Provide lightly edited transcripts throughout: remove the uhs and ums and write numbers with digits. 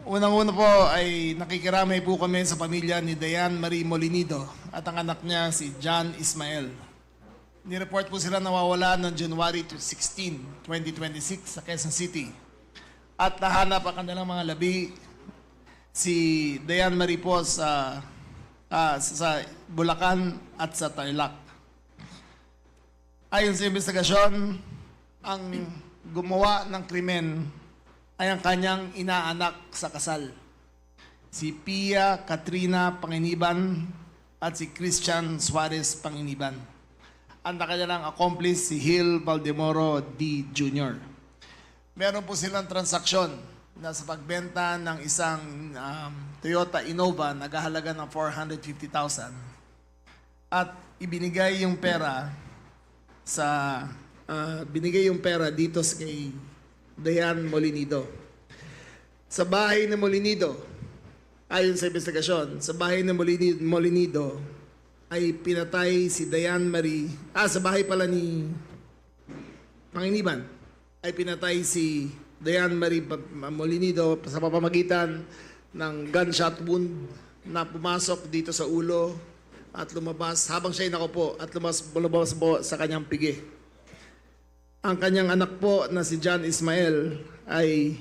Unang-una po ay nakikiramay po kami sa pamilya ni Dayan Marie Molinido at ang anak niya si John Ismael. Nireport po sila nawawala noong January 16, 2026 sa Quezon City. At nahanap ang kanilang mga labi si Dayan Marie po sa Bulacan at sa Tarlac. Ayon sa investigasyon, ang gumawa ng krimen ay ang kanyang inaanak sa kasal, si Pia Katrina Panginiban at si Christian Suarez Panginiban. Ang kanilang accomplice si Hill Valdemoro D. Jr. Meron po silang transaksyon na sa pagbenta ng isang Toyota Innova naghahalaga ng 450,000 at ibinigay yung pera dito kay Dayan Molinido. Sa bahay ni Molinido, ayon sa investigasyon, sa bahay ni Molinido ay pinatay si Dayan Marie, sa bahay pala ni Panginiban, ay pinatay si Dayan Marie Molinido sa pamamagitan ng gunshot wound na pumasok dito sa ulo at lumabas habang siya ay nakaupo at lumabas po sa kanyang pigi. Ang kanyang anak po na si John Ismael ay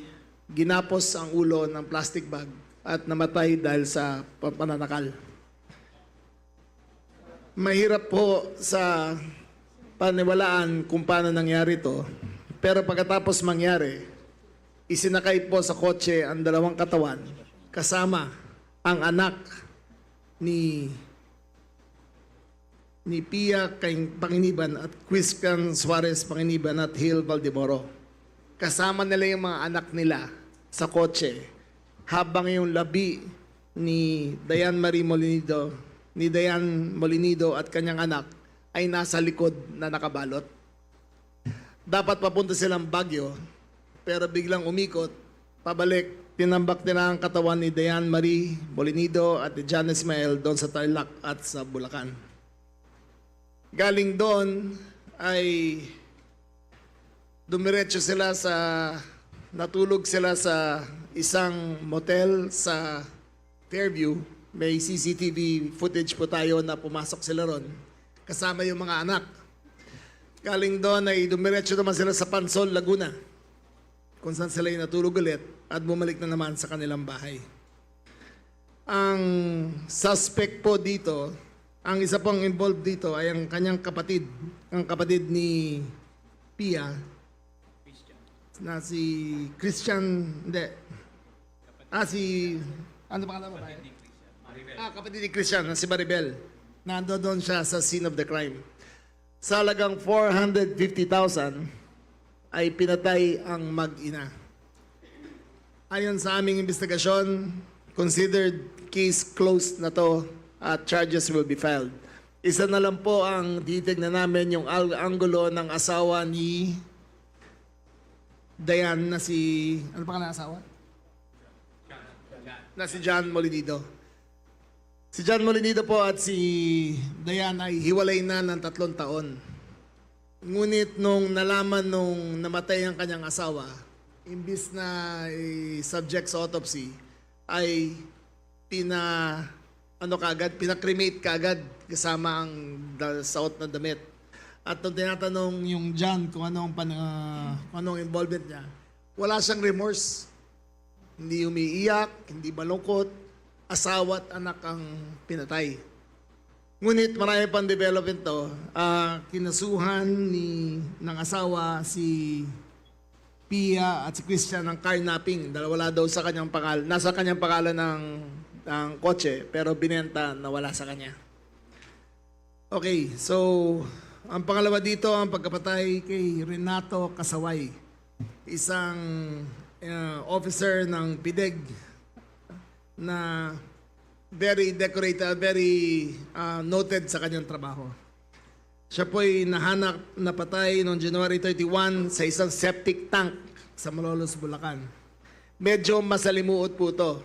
ginapos ang ulo ng plastic bag at namatay dahil sa pananakal. Mahirap po sa paniwalaan kung paano nangyari ito, pero pagkatapos mangyari, isinakay po sa kotse ang dalawang katawan kasama ang anak ni Pia Panginiban at Christian Suarez Panginiban at Hill Valdemoro. Kasama nila yung mga anak nila sa kotse habang yung labi ni Dayan Molinido at kanyang anak ay nasa likod na nakabalot. Dapat papunta silang Baguio pero biglang umikot, pabalik, tinambak nila ang katawan ni Dayan Marie Molinido at ni John Ismael doon sa Tarlac at sa Bulacan. Galing doon ay natulog sila sa isang motel sa Fairview. May CCTV footage po tayo na pumasok sila ron, kasama yung mga anak. Galing doon ay dumiretso naman sila sa Pansol, Laguna, kung saan sila yung natulog ulit at bumalik na naman sa kanilang bahay. Ang suspect po dito, ang isa pang involved dito ay ang kanyang kapatid, ang kapatid ni Pia, na si Christian, ano pangalan mo ba? Kapatid ni Christian, na si Maribel. Nando doon siya sa scene of the crime. Sa halagang 450,000 ay pinatay ang mag-ina. Ayon sa aming investigasyon, considered case closed na to at charges will be filed. Isa na lang po ang titignan namin yung anggulo ng asawa ni Dayan na si... Ano pa ka na asawa? Na si John Molinido. Si John Molinido po at si Dayan ay hiwalay na ng 3 taon. Ngunit nung nalaman nung namatay ang kanyang asawa, imbis na subject sa autopsy, ay pinakremate kaagad kasama ang suot na damit. At nung tinatanong yung John kung anong involvement niya, wala siyang remorse. Hindi umiiyak, hindi malungkot, asawa at anak ang pinatay. Ngunit marami pang development to. Kinasuhan ng asawa si Pia at si Christian ng carnapping dahil wala daw sa kanyang pangalan. Nasa kanyang pangalan ng kotse pero binenta na wala sa kanya. Okay, so ang pangalawa dito ang pagkapatay kay Renato Kasaway, isang officer ng PIDEG na very decorated, very noted sa kanyang trabaho. Siya po'y nahanap na patay noong January 31 sa isang septic tank sa Malolos, Bulacan. Medyo masalimuot po to.